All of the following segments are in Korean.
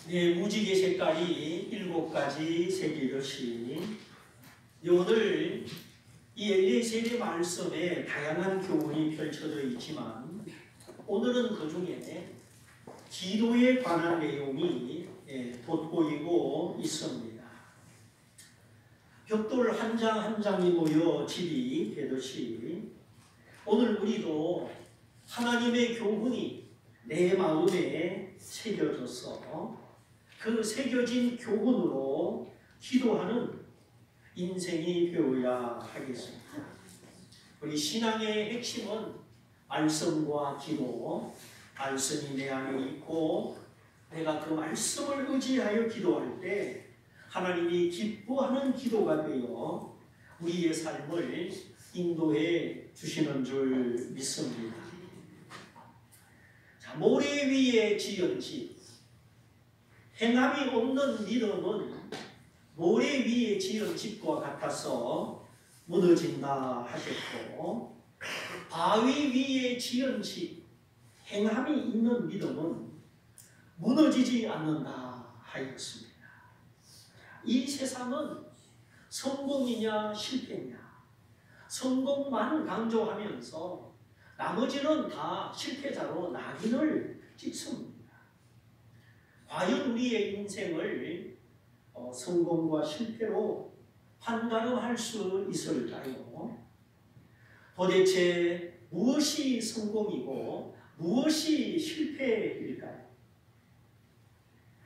네, 무지개 색깔이 7가지 색이듯이 오늘 이 엘리에셀의 말씀에 다양한 교훈이 펼쳐져 있지만 오늘은 그 중에 기도에 관한 내용이 돋보이고 있습니다. 벽돌 한 장 한 장이 모여 집이 되듯이 오늘 우리도 하나님의 교훈이 내 마음에 새겨져서 그 새겨진 교훈으로 기도하는 인생이 되어야 하겠습니다. 우리 신앙의 핵심은 말씀과 기도, 말씀이 내 안에 있고 내가 그 말씀을 의지하여 기도할 때 하나님이 기뻐하는 기도가 되어 우리의 삶을 인도해 주시는 줄 믿습니다. 자, 모래 위에 지은 집, 행함이 없는 믿음은 모래 위에 지은 집과 같아서 무너진다 하셨고, 바위 위에 지은 집, 행함이 있는 믿음은 무너지지 않는다 하였습니다. 이 세상은 성공이냐 실패냐, 성공만 강조하면서 나머지는 다 실패자로 낙인을 찍습니다. 과연 우리의 인생을 성공과 실패로 판가름할 수 있을까요? 도대체 무엇이 성공이고 무엇이 실패일까요?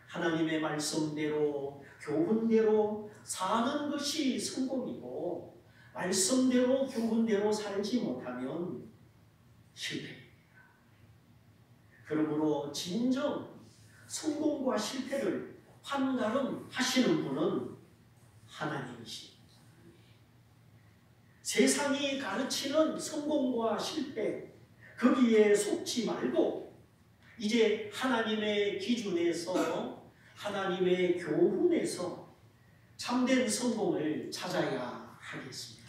하나님의 말씀대로 교훈대로 사는 것이 성공이고 말씀대로 교훈대로 살지 못하면 실패입니다. 그러므로 진정 성공과 실패를 판가름하시는 분은 하나님이십니다. 세상이 가르치는 성공과 실패 거기에 속지 말고 이제 하나님의 기준에서 하나님의 교훈에서 참된 성공을 찾아야 하겠습니다.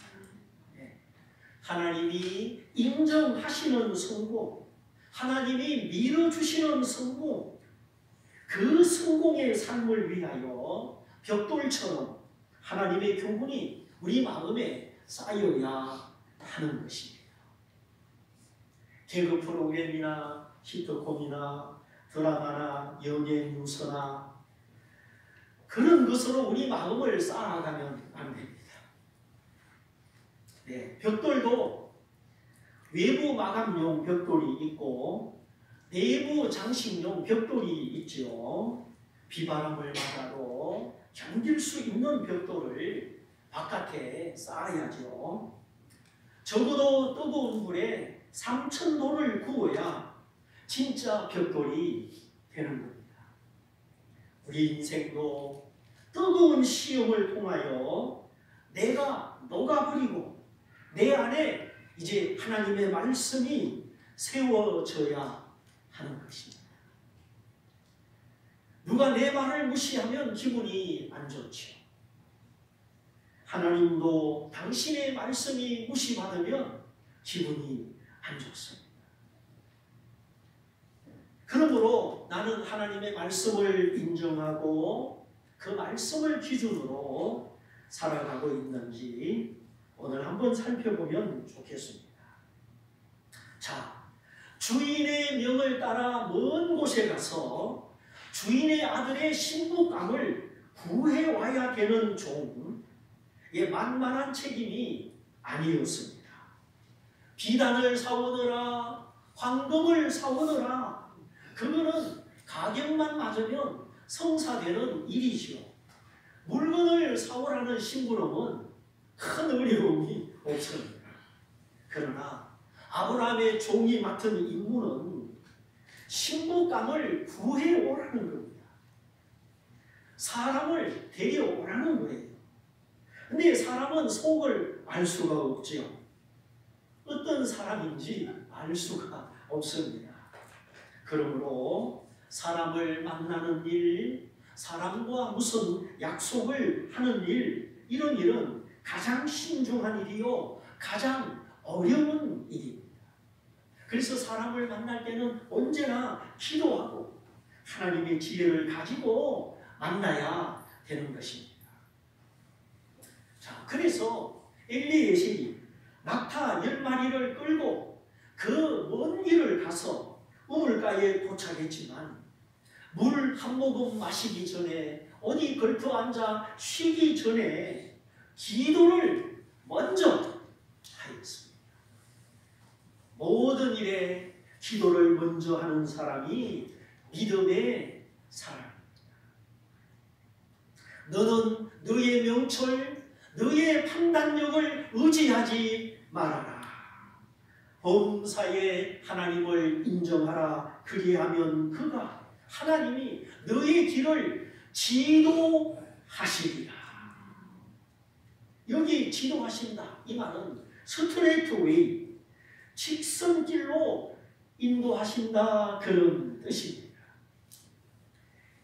하나님이 인정하시는 성공, 하나님이 밀어주시는 성공, 그 성공의 삶을 위하여 벽돌처럼 하나님의 교훈이 우리 마음에 쌓여야 하는 것입니다. 개그 프로그램이나 시트콤이나 드라마나 연예 뉴스나 그런 것으로 우리 마음을 쌓아가면 안 됩니다. 벽돌도 외부 마감용 벽돌이 있고 내부 장식용 벽돌이 있죠. 비바람을 맞아도 견딜 수 있는 벽돌을 바깥에 쌓아야죠. 적어도 뜨거운 물에 3000도를 구워야 진짜 벽돌이 되는 겁니다. 우리 인생도 뜨거운 시험을 통하여 내가 녹아버리고 내 안에 이제 하나님의 말씀이 세워져야 하는 것입니다. 누가 내 말을 무시하면 기분이 안 좋죠. 하나님도 당신의 말씀이 무시받으면 기분이 안 좋습니다. 그러므로 나는 하나님의 말씀을 인정하고 그 말씀을 기준으로 살아가고 있는지 오늘 한번 살펴보면 좋겠습니다. 자, 주인의 명을 따라 먼 곳에 가서 주인의 아들의 신부감을 구해와야 되는 종의 만만한 책임이 아니었습니다. 비단을 사오느라 황금을 사오느라 그거는 가격만 맞으면 성사되는 일이죠. 물건을 사오라는 심부름은 큰 어려움이 없습니다. 그러나 아브라함의 종이 맡은 임무는 신부감을 구해오라는 겁니다. 사람을 데려오라는 거예요. 근데 사람은 속을 알 수가 없죠. 어떤 사람인지 알 수가 없습니다. 그러므로 사람을 만나는 일, 사람과 무슨 약속을 하는 일, 이런 일은 가장 신중한 일이요, 가장 어려운 일입니다. 그래서 사람을 만날 때는 언제나 기도하고 하나님의 지혜를 가지고 만나야 되는 것입니다. 자, 그래서 엘리에셀이 낙타 10마리를 끌고 그 먼 길을 가서 우물가에 도착했지만 물 한 모금 마시기 전에 어디 걸터 앉아 쉬기 전에 기도를 먼저 하였습니다. 모든 일에 기도를 먼저 하는 사람이 믿음의 사람입니다. 너는 너의 명철, 너의 판단력을 의지하지 말아라. 범사에 하나님을 인정하라. 그리하면 그가 하나님이 너의 길을 지도하시리라. 여기 지도하신다. 이 말은 스트레이트 웨이, 직선길로 인도하신다. 그런 뜻입니다.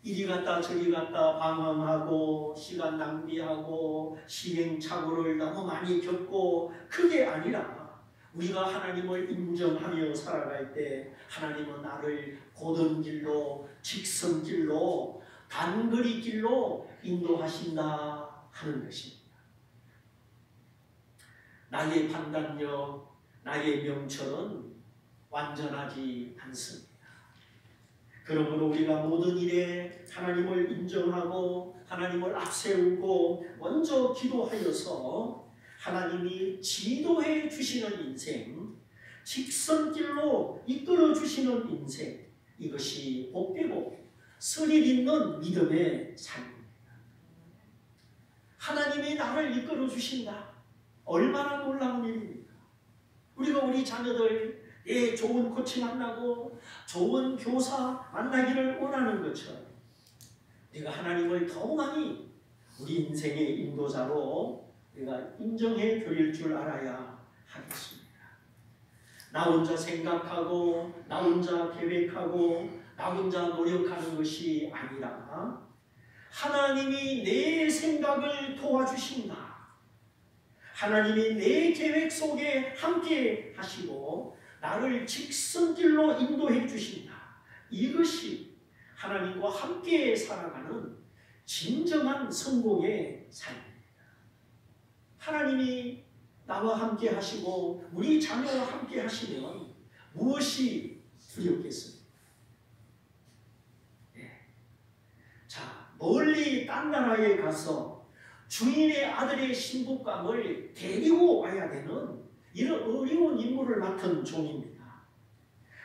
이리 갔다 저리 갔다 방황하고 시간 낭비하고 시행착오를 너무 많이 겪고 그게 아니라 우리가 하나님을 인정하며 살아갈 때 하나님은 나를 고든 길로 직선길로 단거리 길로 인도하신다 하는 것입니다. 나의 판단력, 나의 명철은 완전하지 않습니다. 그러므로 우리가 모든 일에 하나님을 인정하고 하나님을 앞세우고 먼저 기도하여서 하나님이 지도해 주시는 인생, 직선길로 이끌어 주시는 인생, 이것이 복되고 스릴 있는 믿음의 삶입니다. 하나님이 나를 이끌어 주신다. 얼마나 놀라운 일입니까? 우리가 우리 자녀들 좋은 코치 만나고 좋은 교사 만나기를 원하는 것처럼 우리가 하나님을 더 많이 우리 인생의 인도자로 우리가 인정해 드릴 줄 알아야 하겠습니다. 나 혼자 생각하고 나 혼자 계획하고 나 혼자 노력하는 것이 아니라 하나님이 내 생각을 도와주신다. 하나님이 내 계획 속에 함께 하시고 나를 직선길로 인도해 주신다. 이것이 하나님과 함께 살아가는 진정한 성공의 삶입니다. 하나님이 나와 함께 하시고 우리 자녀와 함께 하시면 무엇이 두렵겠습니까? 네. 자, 멀리 딴 나라에 가서 주인의 아들의 신부감을 데리고 와야 되는 이런 어려운 임무를 맡은 종입니다.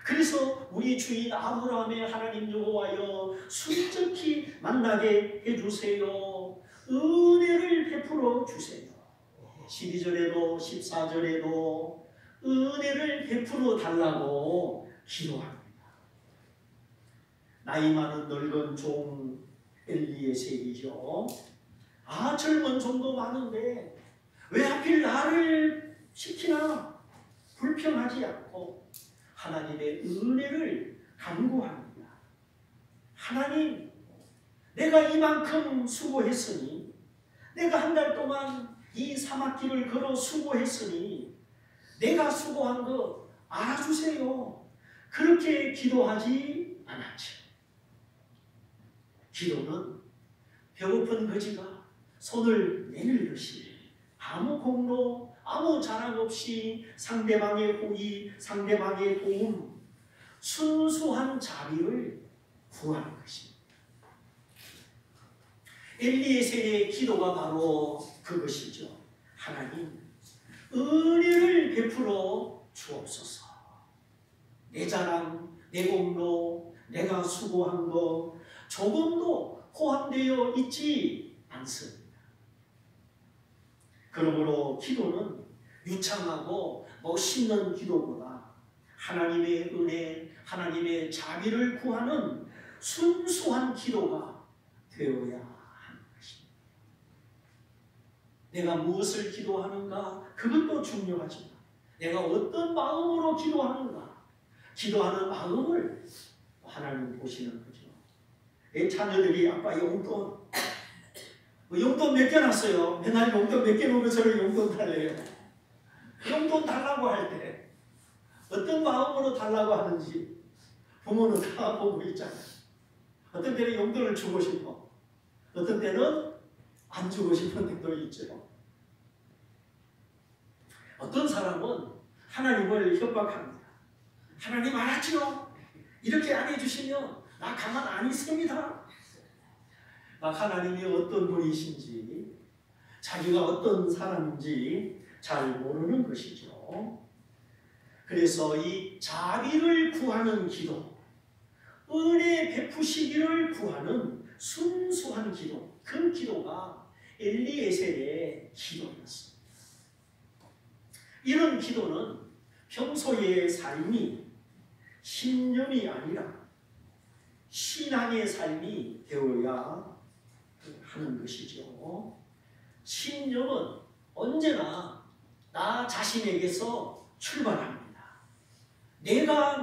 그래서 우리 주인 아브라함의 하나님 여호와여 순적히 만나게 해주세요. 은혜를 베풀어 주세요. 12절에도 14절에도 은혜를 베풀어 달라고 기도합니다. 나이 많은 늙은 종 엘리에셀이죠. 젊은 종도 많은데 왜 하필 나를 시키나 불평하지 않고 하나님의 은혜를 간구합니다. 하나님, 내가 이만큼 수고했으니, 내가 한 달 동안 이 사막길을 걸어 수고했으니 내가 수고한 거 알아주세요. 그렇게 기도하지 않았죠. 기도는 배고픈 거지가 손을 내밀듯이 아무 공로, 아무 자랑 없이 상대방의 호의, 상대방의 도움, 순수한 자비를 구하는 것입니다. 엘리에셀의 기도가 바로 그것이죠. 하나님, 은혜를 베풀어 주옵소서. 내 자랑, 내 공로, 내가 수고한 거 조금도 포함되어 있지 않습니다. 그러므로 기도는 유창하고 멋있는 기도보다 하나님의 은혜, 하나님의 자비를 구하는 순수한 기도가 되어야 하는 것입니다. 내가 무엇을 기도하는가? 그것도 중요하지만 내가 어떤 마음으로 기도하는가? 기도하는 마음을 하나님 보시는 거죠. 내 자녀들이 아빠 용돈 몇 개 났어요. 맨날 용돈 몇 개 놓으면 저를 용돈 달래요. 용돈 달라고 할 때 어떤 마음으로 달라고 하는지 부모는 다 보고 있잖아요. 때는 용돈을 주고 싶어. 어떤 때는 안 주고 싶은 때도 있죠. 어떤 사람은 하나님을 협박합니다. 하나님 알았지요? 이렇게 안 해주시면 나 가만 안 있습니다. 막 하나님이 어떤 분이신지, 자기가 어떤 사람인지 잘 모르는 것이죠. 그래서 이 자비를 구하는 기도, 은혜 베푸시기를 구하는 순수한 기도, 그 기도가 엘리에셀의 기도였습니다. 이런 기도는 평소의 삶이 신념이 아니라 신앙의 삶이 되어야 하는 것이죠. 신념은 언제나 나 자신에게서 출발합니다. 내가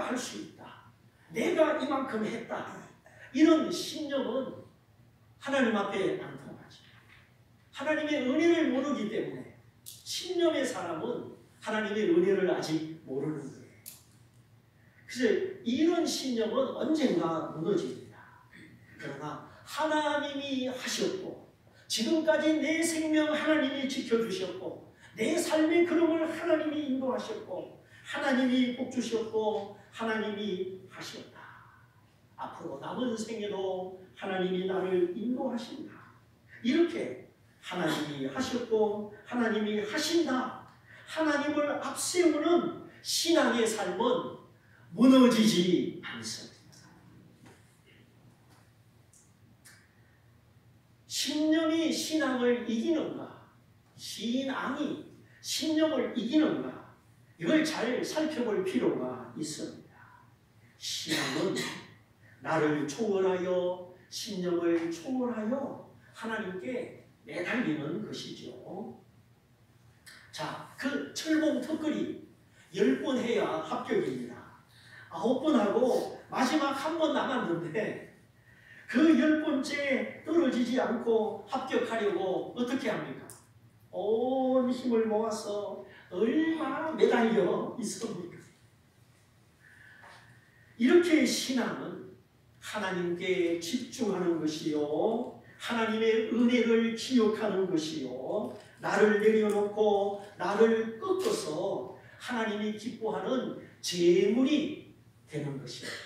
할 수 있다. 내가 이만큼 했다. 이런 신념은 하나님 앞에 안 통하죠. 하나님의 은혜를 모르기 때문에 신념의 사람은 하나님의 은혜를 아직 모르는 거예요. 그래서 이런 신념은 언젠가 무너집니다. 그러나 하나님이 하셨고 지금까지 내 생명 하나님이 지켜주셨고 내 삶의 걸음을 하나님이 인도하셨고 하나님이 복 주셨고 하나님이 하셨다. 앞으로 남은 생에도 하나님이 나를 인도하신다. 이렇게 하나님이 하셨고 하나님이 하신다. 하나님을 앞세우는 신앙의 삶은 무너지지 않습니다. 신념이 신앙을 이기는가? 신앙이 신념을 이기는가? 이걸 잘 살펴볼 필요가 있습니다. 신앙은 나를 초월하여 신념을 초월하여 하나님께 매달리는 것이죠. 자, 그 철봉 턱걸이 10번 해야 합격입니다. 9번 하고 마지막 한 번 남았는데 그 10번째 떨어지지 않고 합격하려고 어떻게 합니까? 온 힘을 모아서 얼마나 매달려 있습니까? 이렇게 신앙은 하나님께 집중하는 것이요, 하나님의 은혜를 기억하는 것이요, 나를 내려놓고 나를 꺾어서 하나님이 기뻐하는 제물이 되는 것입니다.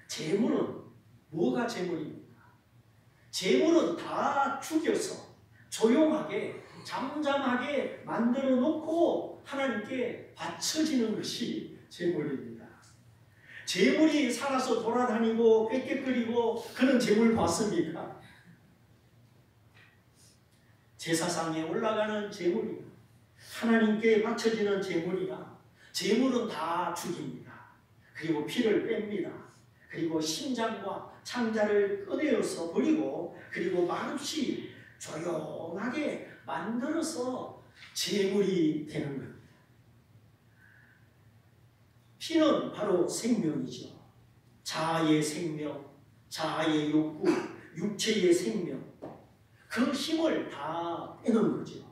제물은 뭐가 제물입니까? 제물은 다 죽여서 조용하게 잠잠하게 만들어 놓고 하나님께 바쳐지는 것이 제물입니다. 제물이 살아서 돌아다니고 꾀꾀거리고 그런 제물 봤습니까? 제사상에 올라가는 제물이나 하나님께 바쳐지는 제물이나 제물은 다 죽입니다. 그리고 피를 뺍니다. 그리고 심장과 창자를 꺼내어서 버리고 그리고 말없이 조용하게 만들어서 제물이 되는 겁니다. 피는 바로 생명이죠. 자아의 생명, 자아의 욕구, 육체의 생명, 그 힘을 다 빼는 거죠.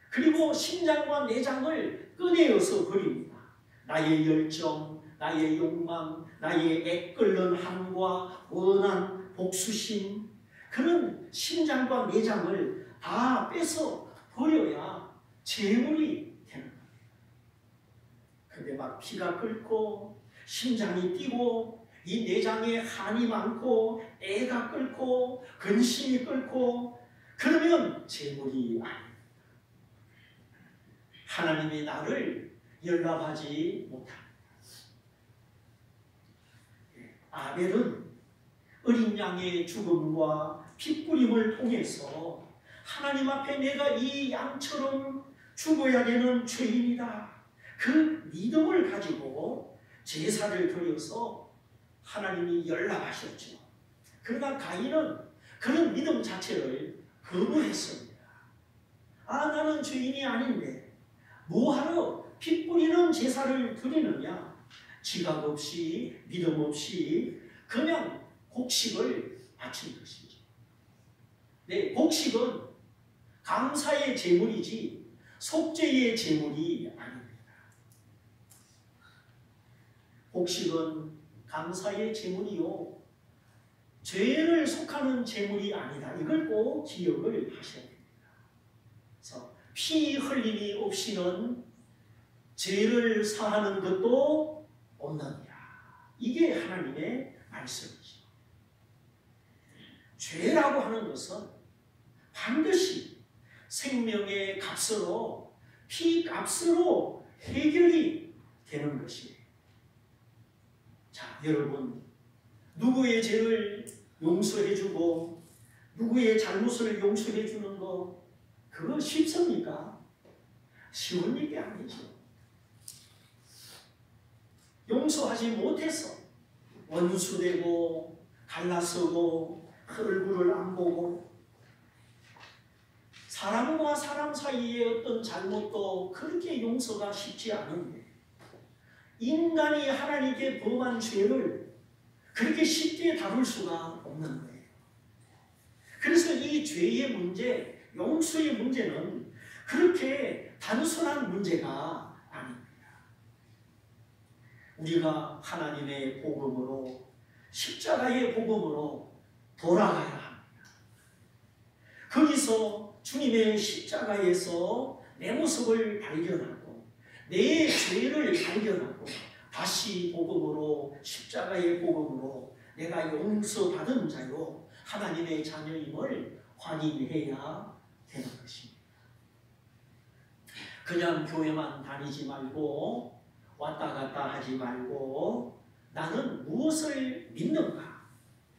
그리고 심장과 내장을 꺼내어서 버립니다. 나의 열정, 나의 욕망, 나의 애끓는 함과 원한, 복수심, 그런 심장과 내장을 다 빼서 버려야 제물이 되는 겁니다. 근데 막 피가 끓고 심장이 뛰고 이 내장에 한이 많고 애가 끓고 근심이 끓고 그러면 제물이 아닙니다. 하나님이 나를 연락하지 못합니다. 아벨은 어린 양의 죽음과 핏부림을 통해서 하나님 앞에 내가 이 양처럼 죽어야 되는 죄인이다. 그 믿음을 가지고 제사를 드려서 하나님이 연락하셨죠. 그러나 가인은 그런 믿음 자체를 거부했습니다. 아, 나는 죄인이 아닌데 뭐하러 핏부리는 제사를 드리느냐. 지각 없이 믿음 없이 그냥 곡식을 바친 것이죠. 네, 곡식은 감사의 제물이지 속죄의 제물이 아닙니다. 곡식은 감사의 제물이요 죄를 속하는 제물이 아니다. 이걸 꼭 기억을 하셔야 됩니다. 그래서 피 흘림이 없이는 죄를 사하는 것도 없느니라. 이게 하나님의 말씀이죠. 죄라고 하는 것은 반드시 생명의 값으로 피 값으로 해결이 되는 것이에요. 자, 여러분, 누구의 죄를 용서해주고 누구의 잘못을 용서해주는 거 그거 쉽습니까? 쉬운 일이 아니죠. 용서하지 못해서 원수되고 갈라서고 얼굴을 안 보고 사람과 사람 사이의 어떤 잘못도 그렇게 용서가 쉽지 않은데 인간이 하나님께 범한 죄를 그렇게 쉽게 다룰 수가 없는 거예요. 그래서 이 죄의 문제, 용서의 문제는 그렇게 단순한 문제가 아닙니다. 우리가 하나님의 복음으로 십자가의 복음으로 돌아가야 합니다. 거기서 주님의 십자가에서 내 모습을 발견하고 내 죄를 발견하고 다시 복음으로 십자가의 복음으로 내가 용서받은 자요 하나님의 자녀임을 확인해야 되는 것입니다. 그냥 교회만 다니지 말고 왔다 갔다 하지 말고 나는 무엇을 믿는가?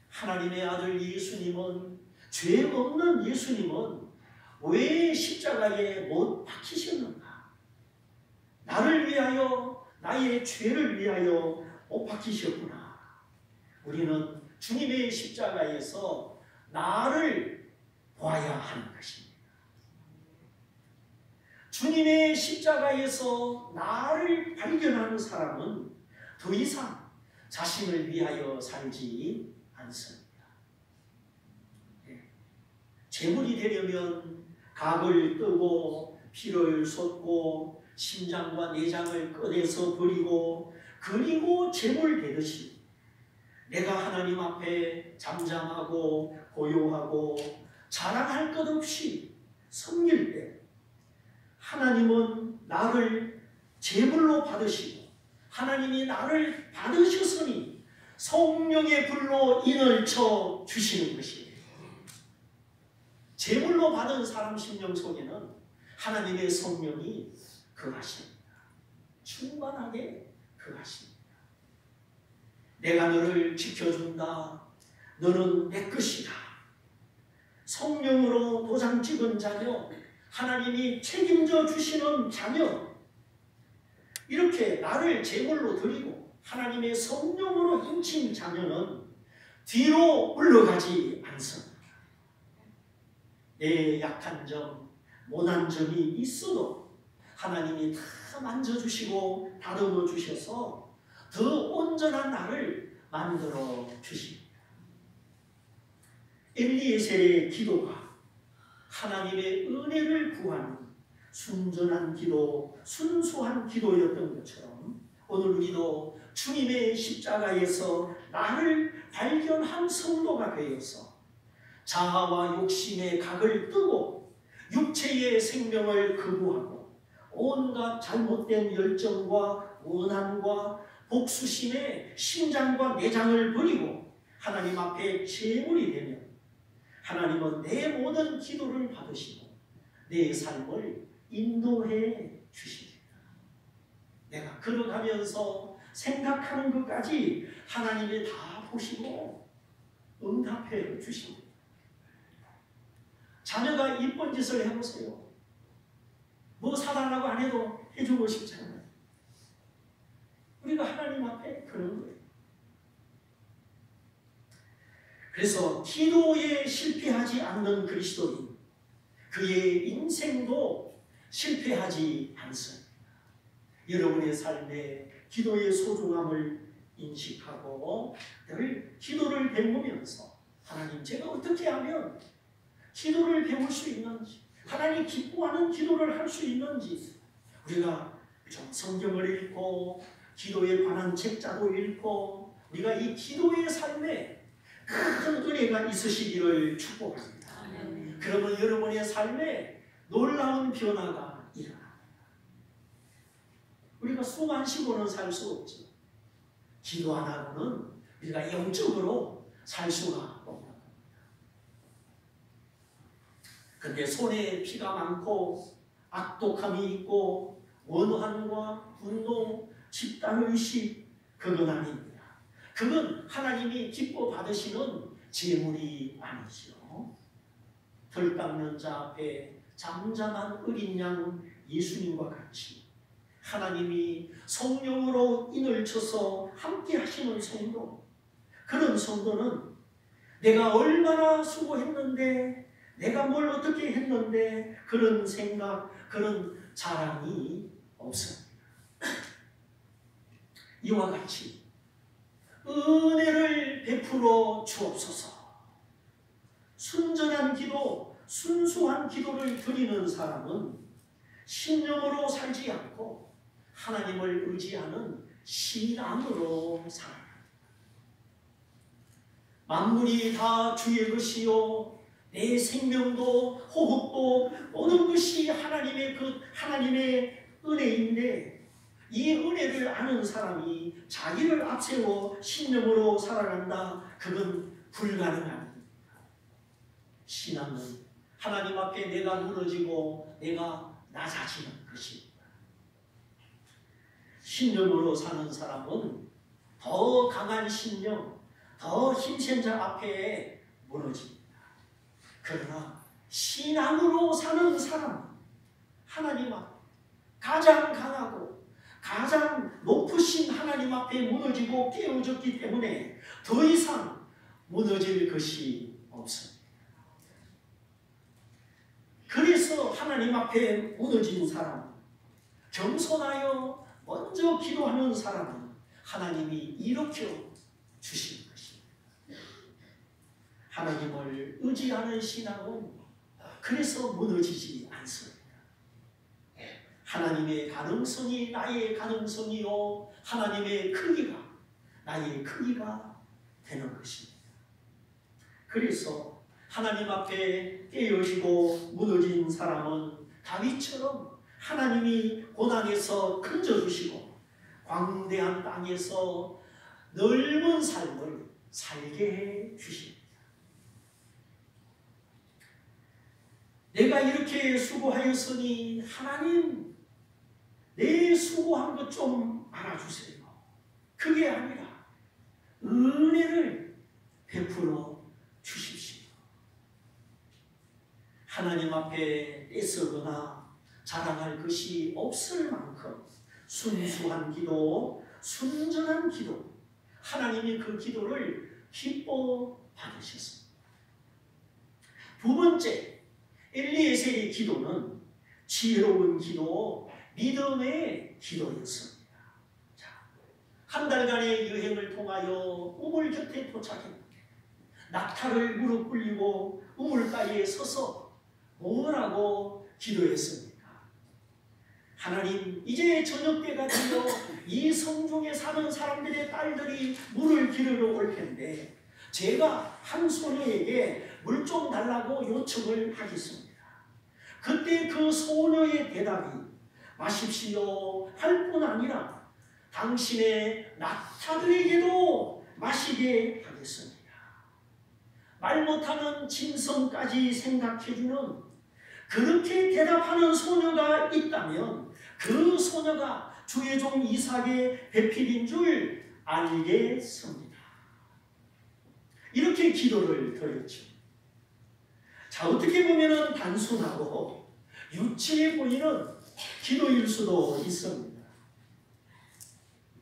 하나님의 아들 예수님은 죄 없는 예수님은 왜 십자가에 못 박히셨는가? 나를 위하여 나의 죄를 위하여 못 박히셨구나. 우리는 주님의 십자가에서 나를 보아야 하는 것입니다. 주님의 십자가에서 나를 발견하는 사람은 더 이상 자신을 위하여 살지 않습니다. 제물이 되려면 각을 뜨고 피를 쏟고 심장과 내장을 꺼내서 버리고 그리고 제물 되듯이 내가 하나님 앞에 잠잠하고 고요하고 자랑할 것 없이 섬길 때 하나님은 나를 제물로 받으시고 하나님이 나를 받으셨으니 성령의 불로 인을 쳐 주시는 것이에요. 제물로 받은 사람 심령 속에는 하나님의 성령이 거하십니다. 충만하게 거하십니다. 내가 너를 지켜준다. 너는 내 것이다. 성령으로 도장 찍은 자녀, 하나님이 책임져 주시는 자녀, 이렇게 나를 제물로 드리고 하나님의 성령으로 인친 자녀는 뒤로 물러가지 않습니다. 내 약한 점, 못난 점이 있어도 하나님이 다 만져주시고 다듬어 주셔서 더 온전한 나를 만들어 주십니다. 엘리에셀의 기도가 하나님의 은혜를 구하는 순전한 기도, 순수한 기도였던 것처럼 오늘 우리도 주님의 십자가에서 나를 발견한 성도가 되어서 자아와 욕심의 각을 뜨고 육체의 생명을 거부하고 온갖 잘못된 열정과 원한과 복수심의 심장과 내장을 버리고 하나님 앞에 제물이 되면 하나님은 내 모든 기도를 받으시고 내 삶을 인도해 주십니다. 내가 걸어가면서 생각하는 것까지 하나님이 다 보시고 응답해 주십니다. 자녀가 이쁜 짓을 해보세요. 뭐 사달라고 안 해도 해주고 싶잖아요. 우리가 하나님 앞에 그런 거예요. 그래서 기도에 실패하지 않는 그리스도인, 그의 인생도 실패하지 않습니다. 여러분의 삶에 기도의 소중함을 인식하고 늘 기도를 배우면서 하나님 제가 어떻게 하면 기도를 배울 수 있는지, 하나님 기뻐하는 기도를 할 수 있는지 우리가 좀 성경을 읽고 기도에 관한 책자도 읽고 우리가 이 기도의 삶에 큰 은혜가 있으시기를 축복합니다. 그러면 여러분의 삶에 놀라운 변화가 일어납니다. 우리가 숨 안 쉬고는 살 수 없죠. 기도 안 하고는 우리가 영적으로 살 수가 없는 겁니다. 그런데 손에 피가 많고 악독함이 있고 원한과 분노, 집단의식, 그건 아닙니다. 그건 하나님이 기뻐 받으시는 재물이 아니죠. 덜 닦는 자 앞에 잠잠한 어린 양 예수님과 같이 하나님이 성령으로 인을 쳐서 함께 하시는 성도, 그런 성도는 내가 얼마나 수고했는데, 내가 뭘 어떻게 했는데, 그런 생각, 그런 자랑이 없습니다. 이와 같이 은혜를 베풀어 주옵소서. 순전한 기도, 순수한 기도를 드리는 사람은 신념으로 살지 않고 하나님을 의지하는 신앙으로 살아요. 만물이 다 주의 것이요 내 생명도 호흡도 모든 것이 하나님의 은혜인데, 이 은혜를 아는 사람이 자기를 앞세워 신념으로 살아간다. 그건 불가능합니다. 신앙은 하나님 앞에 내가 무너지고 내가 낮아지는 것입니다. 신념으로 사는 사람은 더 강한 신념, 더 힘센 자 앞에 무너집니다. 그러나 신앙으로 사는 사람은 하나님 앞에 가장 강하고 가장 높으신 하나님 앞에 무너지고 깨어졌기 때문에 더 이상 무너질 것이 없습니다. 그래서 하나님 앞에 무너진 사람, 겸손하여 먼저 기도하는 사람은 하나님이 일으켜 주시는 것입니다. 하나님을 의지하는 신앙은 그래서 무너지지 않습니다. 하나님의 가능성이 나의 가능성이요 하나님의 크기가 나의 크기가 되는 것입니다. 그래서 하나님 앞에 깨어지고 무너진 사람은 다윗처럼 하나님이 고난에서 건져주시고 광대한 땅에서 넓은 삶을 살게 해 주십니다. 내가 이렇게 수고하였으니 하나님 내 수고한 것 좀 알아주세요. 그게 아니라 은혜를 베풀어 주십시오. 하나님 앞에 애쓰거나 자랑할 것이 없을 만큼 순수한 기도, 순전한 기도, 하나님이 그 기도를 기뻐 받으셨습니다. 두 번째, 엘리에셀의 기도는 지혜로운 기도, 믿음의 기도였습니다. 자, 한 달간의 여행을 통하여 우물 곁에 도착했는데 낙타를 무릎 꿇리고 우물가에 서서 뭐라고 기도했습니까? 하나님, 이제 저녁때가 되어 이 성중에 사는 사람들의 딸들이 물을 기르러 올 텐데 제가 한 소녀에게 물 좀 달라고 요청을 하겠습니다. 그때 그 소녀의 대답이 마십시오 할 뿐 아니라 당신의 낙타들에게도 마시게 하겠습니다. 말 못하는 짐승까지 생각해주는 그렇게 대답하는 소녀가 있다면 그 소녀가 주의 종 이삭의 배필인 줄 알겠습니다. 이렇게 기도를 드렸죠. 자, 어떻게 보면 단순하고 유치해 보이는 기도일 수도 있습니다.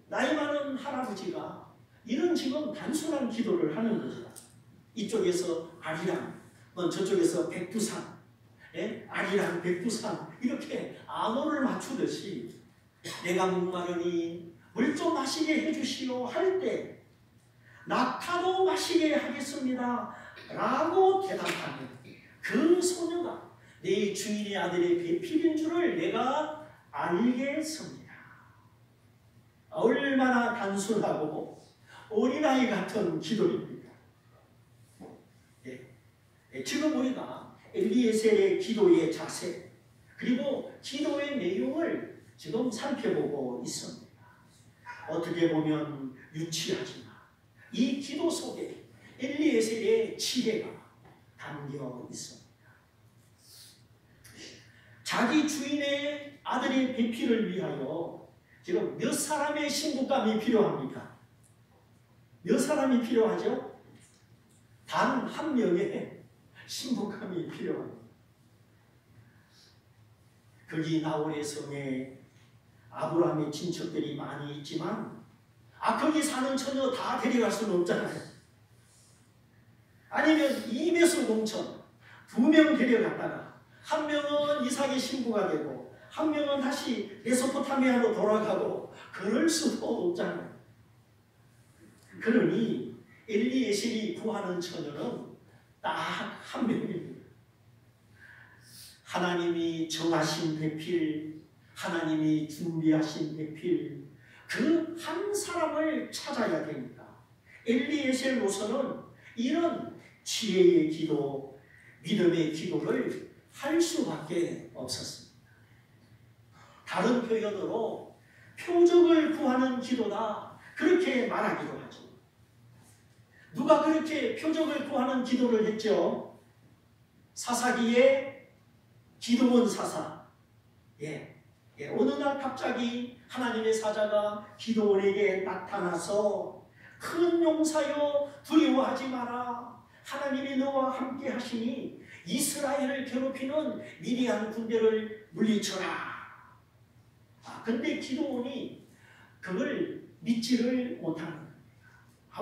나이 많은 할아버지가 이런 지금 단순한 기도를 하는 거죠. 이쪽에서 아리랑, 저쪽에서 백두산, 아리랑, 백두산 이렇게 암호를 맞추듯이 내가 목마르니 물 좀 마시게 해주시오 할 때 낙타도 마시게 하겠습니다 라고 대답하면 그 소녀가 내 주인의 아들의 배필인 줄을 내가 알겠습니다. 얼마나 단순하고 어린아이 같은 기도입니다. 지금 우리가 엘리에셀의 기도의 자세 그리고 기도의 내용을 지금 살펴보고 있습니다. 어떻게 보면 유치하지만 이 기도 속에 엘리에셀의 지혜가 담겨 있습니다. 자기 주인의 아들의 배필을 위하여 지금 몇 사람의 신부감이 필요합니까? 몇 사람이 필요하죠? 단 한 명의 신부감이 필요합니다. 거기 나홀의 성에 아브라함의 친척들이 많이 있지만 거기 사는 처녀 다 데려갈 수는 없잖아요. 아니면 이베소 농촌 2명 데려갔다가 한 명은 이삭의 신부가 되고 한 명은 다시 메소포타미아로 돌아가고 그럴 수도 없잖아요. 그러니 엘리에셀이 구하는 처녀는 딱 한 명입니다. 하나님이 정하신 배필, 하나님이 준비하신 배필, 그 한 사람을 찾아야 됩니다. 엘리에셀로서는 이런 지혜의 기도, 믿음의 기도를 할 수밖에 없었습니다. 다른 표현으로 표적을 구하는 기도다 그렇게 말하기도 하죠. 누가 그렇게 표적을 구하는 기도를 했죠? 사사기의 기드온 사사. 어느 날 갑자기 하나님의 사자가 기드온에게 나타나서 큰 용사여 두려워하지 마라. 하나님이 너와 함께 하시니 이스라엘을 괴롭히는 미디안 군대를 물리쳐라. 근데 기드온이 그걸 믿지를 못하는 거예요.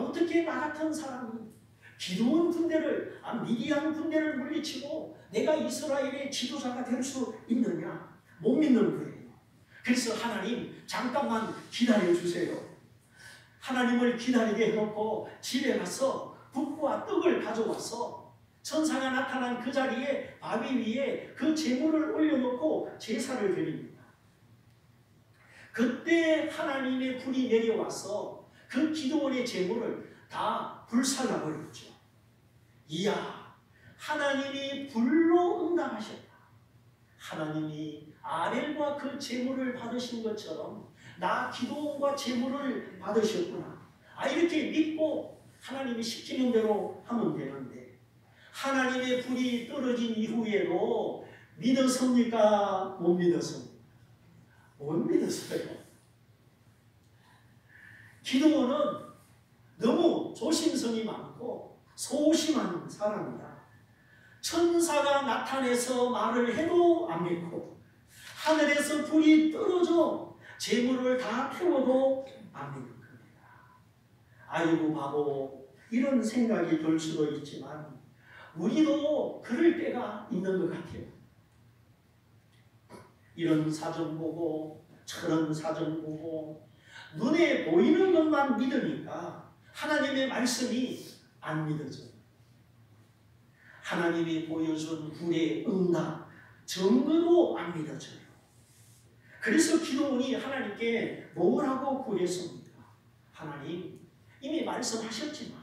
어떻게 나 같은 사람이 기드온 군대를, 미디안 군대를 물리치고 내가 이스라엘의 지도자가 될 수 있느냐? 못 믿는 거예요. 그래서 하나님 잠깐만 기다려주세요. 하나님을 기다리게 해놓고 집에 가서 국과 떡을 가져와서 천사가 나타난 그 자리에 바위 위에 그 제물을 올려놓고 제사를 드립니다. 그때 하나님의 불이 내려와서 그 기드온의 제물을 다 불살라버렸죠. 이야, 하나님이 불로 응답하셨다. 하나님이 아벨과 그 제물을 받으신 것처럼 나 기드온과 제물을 받으셨구나. 이렇게 믿고 하나님이 시키는 대로 하면 되는데 하나님의 불이 떨어진 이후에도 믿었습니까? 못 믿었습니까? 못 믿었어요. 기드온은 너무 조심성이 많고 소심한 사람이다. 천사가 나타내서 말을 해도 안 믿고 하늘에서 불이 떨어져 재물을 다 태워도 안 믿는 겁니다. 아이고 바보, 이런 생각이 들 수도 있지만 우리도 그럴 때가 있는 것 같아요. 이런 사정 보고 저런 사정 보고 눈에 보이는 것만 믿으니까 하나님의 말씀이 안 믿어져요. 하나님이 보여준 불의 응답, 증거도 안 믿어져요. 그래서 기드온이 하나님께 뭐라고 구했습니까? 하나님, 이미 말씀하셨지만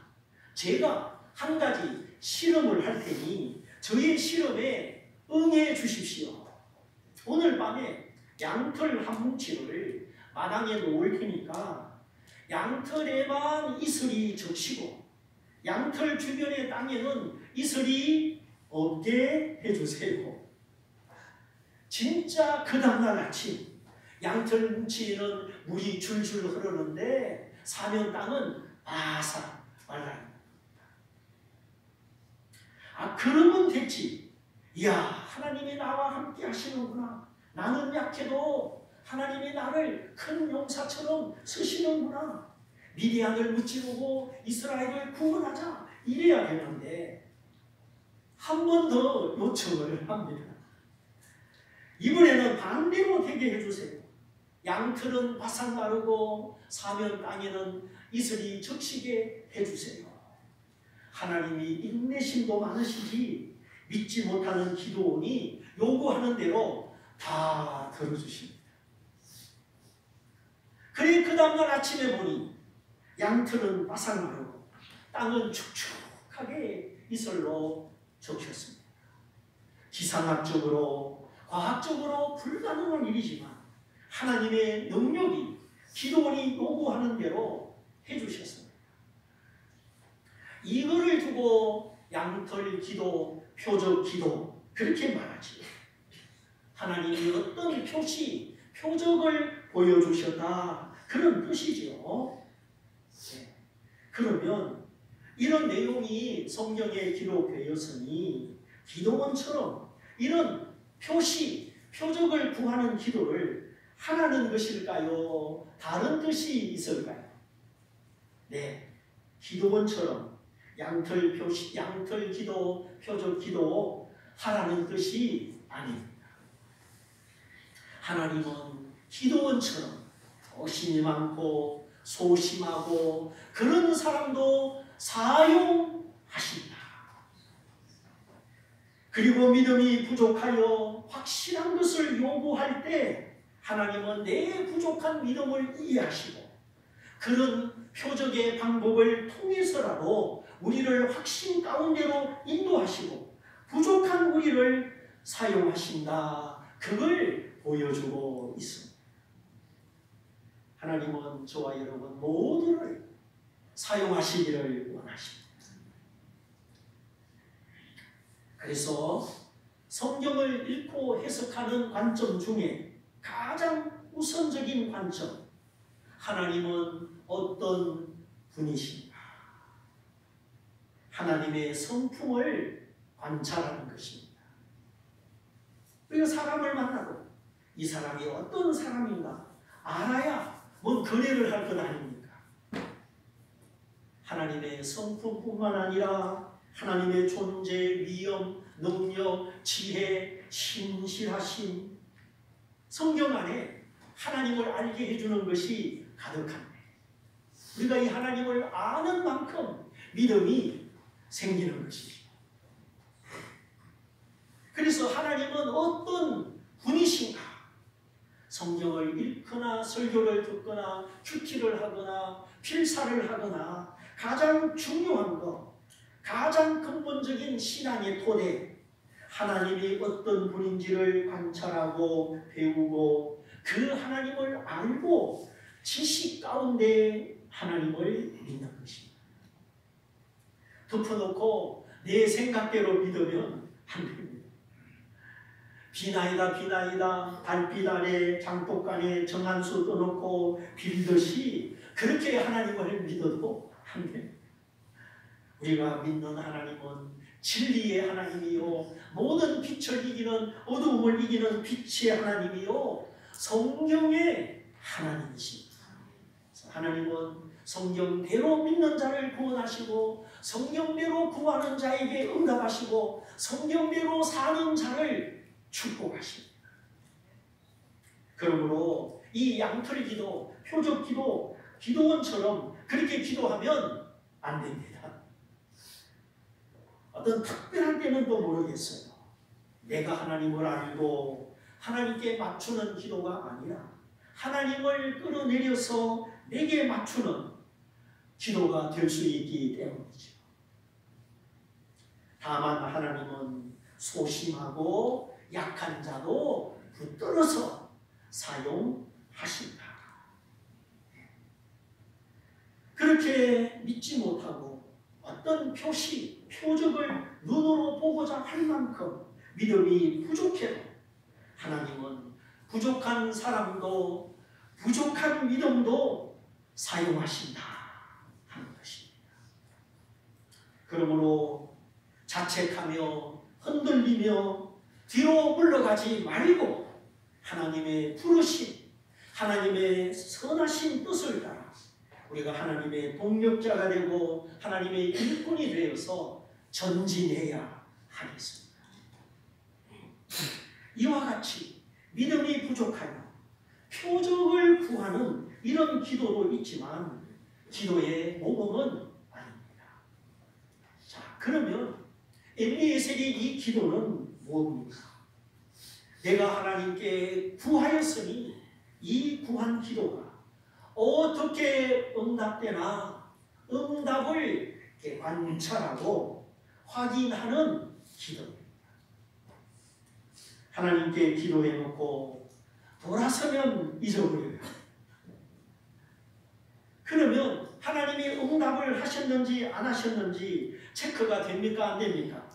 제가 한 가지 실험을 할 테니 저의 실험에 응해 주십시오. 오늘 밤에 양털 한 뭉치를 마당에 놓을 테니까 양털에만 이슬이 적시고 양털 주변의 땅에는 이슬이 없게 해주세요. 진짜 그 다음날 아침 양털 뭉치에는 물이 줄줄 흐르는데 사면 땅은 바싹 말라요. 그러면 됐지. 이야, 하나님이 나와 함께 하시는구나. 나는 약해도 하나님이 나를 큰 용사처럼 쓰시는구나. 미디안을 무찌르고 이스라엘을 구원하자. 이래야 되는데 한 번 더 요청을 합니다. 이번에는 반대로 되게 해주세요. 양털은 바싹 마르고 사면 땅에는 이슬이 적시게 해주세요. 하나님이 인내심도 많으시지 믿지 못하는 기드온이 요구하는 대로 다 들어주십니다. 그래 그 다음날 아침에 보니 양털은 바삭마르고 땅은 축축하게 이슬로 적셨습니다. 기상학적으로 과학적으로 불가능한 일이지만 하나님의 능력이 기도원이 요구하는 대로 해주셨습니다. 이거를 두고 양털 기도, 표적 기도 그렇게 말하지. 하나님이 어떤 표시, 표적을 보여주셨다 그런 뜻이죠. 네. 그러면 이런 내용이 성경에 기록되었으니 기도원처럼 이런 표시, 표적을 구하는 기도를 하라는 것일까요? 다른 뜻이 있을까요? 네, 기도원처럼 양털 표시, 양털 기도, 표적 기도 하라는 뜻이 아닙니다. 하나님은 기도원처럼 도심이 많고 소심하고 그런 사람도 사용하신다. 그리고 믿음이 부족하여 확실한 것을 요구할 때 하나님은 내 부족한 믿음을 이해하시고 그런 표적의 방법을 통해서라도 우리를 확신 가운데로 인도하시고 부족한 우리를 사용하신다. 그걸 보여주고 있습니다. 하나님은 저와 여러분 모두를 사용하시기를 원하십니다. 그래서 성경을 읽고 해석하는 관점 중에 가장 우선적인 관점, 하나님은 어떤 분이신가? 하나님의 성품을 관찰하는 것입니다. 우리가 사람을 만나도 이 사람이 어떤 사람인가 알아야 뭔 거래를 할 것 아닙니까? 하나님의 성품뿐만 아니라 하나님의 존재, 위엄, 능력, 지혜, 신실하심, 성경 안에 하나님을 알게 해주는 것이 가득한데 우리가 이 하나님을 아는 만큼 믿음이 생기는 것이죠. 그래서 하나님은 어떤 분이신가? 성경을 읽거나 설교를 듣거나 큐티를 하거나 필사를 하거나 가장 중요한 것, 가장 근본적인 신앙의 토대, 하나님이 어떤 분인지를 관찰하고 배우고 그 하나님을 알고 지식 가운데 하나님을 믿는 것입니다. 덮어놓고 내 생각대로 믿으면 안 됩니다. 비나이다 비나이다 달빛 아래 장독간에 정한수 떠놓고 빌듯이 그렇게 하나님을 믿어도 안 됩니다. 우리가 믿는 하나님은 진리의 하나님이요 모든 빛을 이기는 어두움을 이기는 빛의 하나님이요 성경의 하나님이십니다. 하나님은 성경대로 믿는 자를 구원하시고 성경대로 구하는 자에게 응답하시고 성경대로 사는 자를 축복하십니다. 그러므로 이 양털 기도, 표적 기도, 기도원처럼 그렇게 기도하면 안 됩니다. 어떤 특별한 때는 또 모르겠어요. 내가 하나님을 알고 하나님께 맞추는 기도가 아니라 하나님을 끌어내려서 내게 맞추는 기도가 될 수 있기 때문이죠. 다만 하나님은 소심하고 약한 자도 붙들어서 사용하신다. 그렇게 믿지 못하고 어떤 표시, 표적을 눈으로 보고자 할 만큼 믿음이 부족해도 하나님은 부족한 사람도 부족한 믿음도 사용하신다 하는 것입니다. 그러므로 자책하며 흔들리며 뒤로 물러가지 말고 하나님의 부르심, 하나님의 선하신 뜻을 따라 우리가 하나님의 동력자가 되고 하나님의 일꾼이 되어서 전진해야 하겠습니다. 이와 같이 믿음이 부족하여 표적을 구하는 이런 기도도 있지만 기도의 모범은 아닙니다. 자, 그러면 엘리에셀의 이 기도는 무엇입니까? 내가 하나님께 구하였으니 이 구한 기도가 어떻게 응답되나 응답을 이렇게 관찰하고 확인하는 기도입니다. 하나님께 기도해놓고 돌아서면 잊어버려요. 그러면 하나님이 응답을 하셨는지 안 하셨는지 체크가 됩니까? 안 됩니까?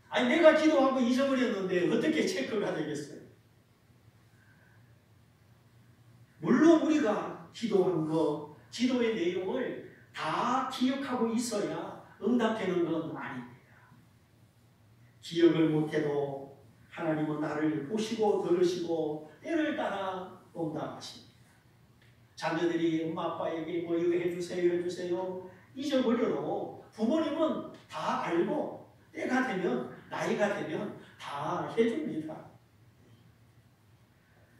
아니 내가 기도하고 잊어버렸는데 어떻게 체크가 되겠어요? 물론 우리가 기도한 거, 기도의 내용을 다 기억하고 있어야 응답되는 건 아닙니다. 기억을 못해도 하나님은 나를 보시고 들으시고 때를 따라 응답하십니다. 자녀들이 엄마 아빠에게 뭐 이거 해주세요 잊어버려도 부모님은 다 알고 때가 되면 나이가 되면 다 해줍니다.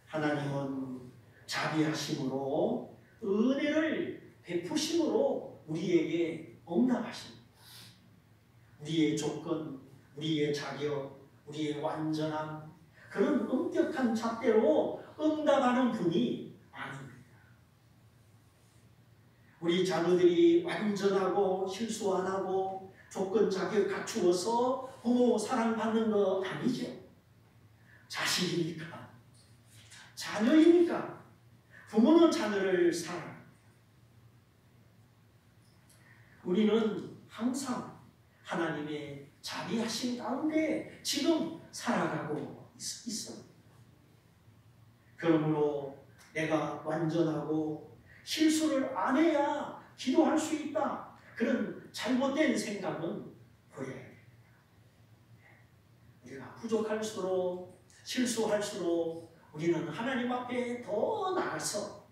하나님은 자비하심으로 은혜를 베푸심으로 우리에게 응답하십니다. 우리의 조건, 우리의 자격, 우리의 완전함 그런 엄격한 잣대로 응답하는 분이 아닙니다. 우리 자녀들이 완전하고 실수 안 하고 조건 자격 갖추어서 부모 사랑받는 거 아니죠. 자식이니까 자녀이니까 부모는 자녀를 사랑합니다. 우리는 항상 하나님의 자비하심 가운데 지금 살아가고 있습니다. 그러므로 내가 완전하고 실수를 안 해야 기도할 수 있다. 그런 잘못된 생각은 버려야 됩니다. 우리가 부족할수록 실수할수록 우리는 하나님 앞에 더 나아서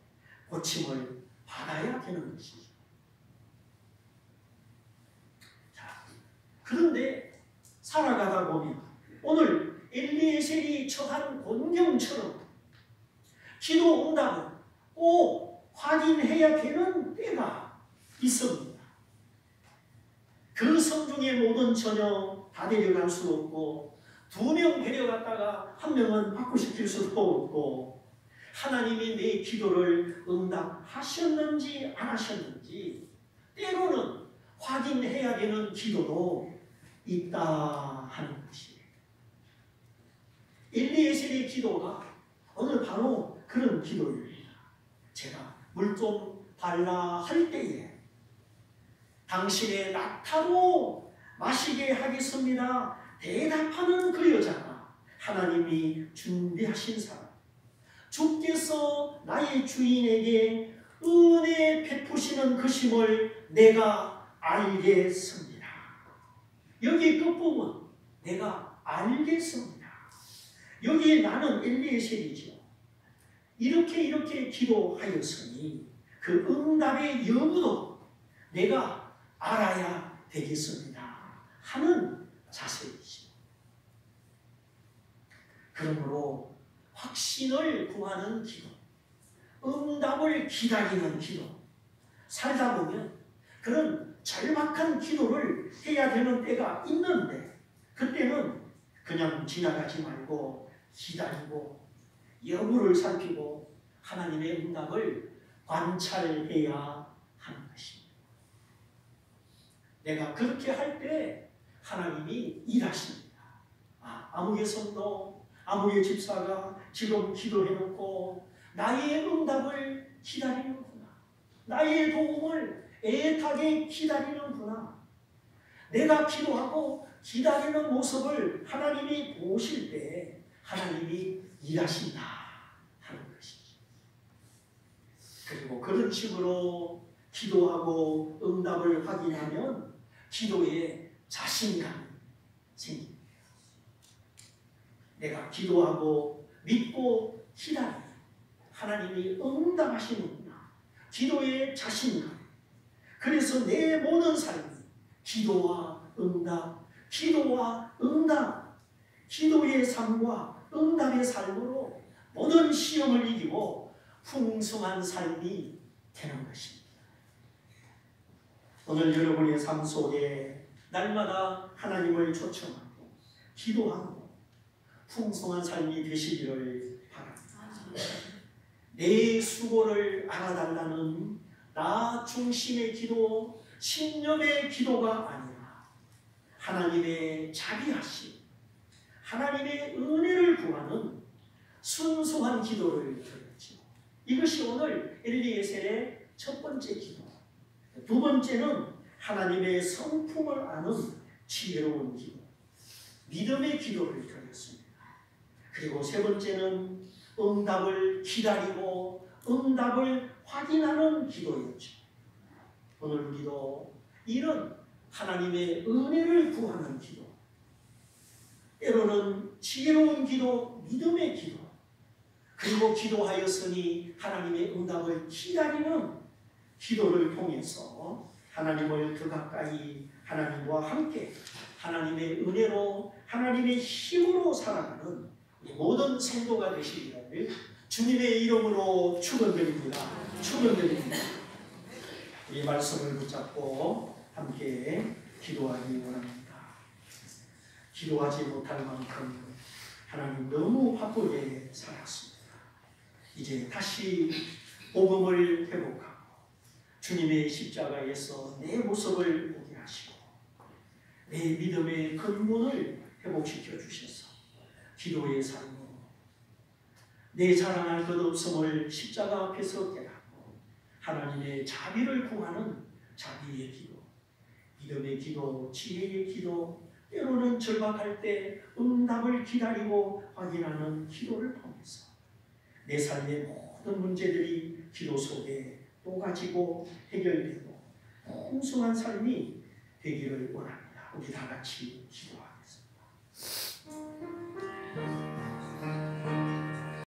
고침을 받아야 되는 것이죠. 자, 그런데 살아가다 보면 오늘 엘리에셀이 처한 곤경처럼 기도 응답은 꼭 확인해야 되는 때가 있습니다. 그 성중의 모든 처녀 다 데려갈 수 없고 2명 데려갔다가 1명은 바꾸시킬 수도 없고 하나님이 내 기도를 응답하셨는지 안 하셨는지 때로는 확인해야 되는 기도도 있다 하는 것이에요. 엘리에셀의 기도가 오늘 바로 그런 기도입니다. 제가 물 좀 달라 할 때에 당신의 낙타로 마시게 하겠습니다. 대답하는 그 여자가 하나님이 준비하신 사람. 주께서 나의 주인에게 은혜 베푸시는 것임을 내가 알겠습니다. 여기 끝부분 내가 알겠습니다. 여기 나는 엘리에셀이죠. 이렇게 기도하였으니 그 응답의 여부도 내가 알아야 되겠습니다 하는 자세이죠. 그러므로 확신을 구하는 기도, 응답을 기다리는 기도, 살다 보면 그런 절박한 기도를 해야 되는 때가 있는데 그때는 그냥 지나가지 말고 기다리고 여부를 살피고 하나님의 응답을 관찰해야 하는 것입니다. 내가 그렇게 할 때 하나님이 일하십니다. 아무개 성도, 아무개 집사가 지금 기도해놓고 나의 응답을 기다리는구나. 나의 도움을 애타게 기다리는구나. 내가 기도하고 기다리는 모습을 하나님이 보실 때 하나님이 일하신다 하는 것이죠. 그리고 그런 식으로 기도하고 응답을 확인하면 기도에 자신감이 생깁니다. 내가 기도하고 믿고 기다리면 하나님이 응답하시는구나. 기도에 자신감. 그래서 내 모든 삶이 기도와 응답, 기도와 응답, 기도의 삶과 응답의 삶으로 모든 시험을 이기고 풍성한 삶이 되는 것입니다. 오늘 여러분의 삶 속에 날마다 하나님을 초청하고 기도하고 풍성한 삶이 되시기를 바랍니다. 내 수고를 알아달라는 나 중심의 기도, 신념의 기도가 아니라 하나님의 자비하심, 하나님의 은혜를 구하는 순수한 기도를 드렸죠. 이것이 오늘 엘리에셀의 첫 번째 기도. 두 번째는 하나님의 성품을 아는 지혜로운 기도, 믿음의 기도를 드렸습니다. 그리고 세 번째는 응답을 기다리고 응답을 확인하는 기도였죠. 오늘 우리도 이런 하나님의 은혜를 구하는 기도, 때로는 지혜로운 기도, 믿음의 기도, 그리고 기도하였으니 하나님의 응답을 기다리는 기도를 통해서 하나님을 더 가까이, 하나님과 함께 하나님의 은혜로, 하나님의 힘으로 살아가는 모든 성도가 되시기를 주님의 이름으로 축원드립니다. 축원드립니다. 이 말씀을 붙잡고 함께 기도하기 원합니다. 기도하지 못할 만큼 하나님 너무 바쁘게 살았습니다. 이제 다시 복음을 회복하고 주님의 십자가에서 내 모습을 보게 하시고 내 믿음의 근본을 회복시켜 주셔서 기도의 삶으로 내 자랑할 것 없음을 십자가 앞에서 깨닫고 하나님의 자비를 구하는 자비의 기도, 믿음의 기도, 지혜의 기도, 때로는 절박할 때 응답을 기다리고 확인하는 기도를 통해서 내 삶의 모든 문제들이 기도 속에 또 가지고 해결되고 풍성한 삶이 되기를 원합니다. 우리 다 같이 기도하겠습니다.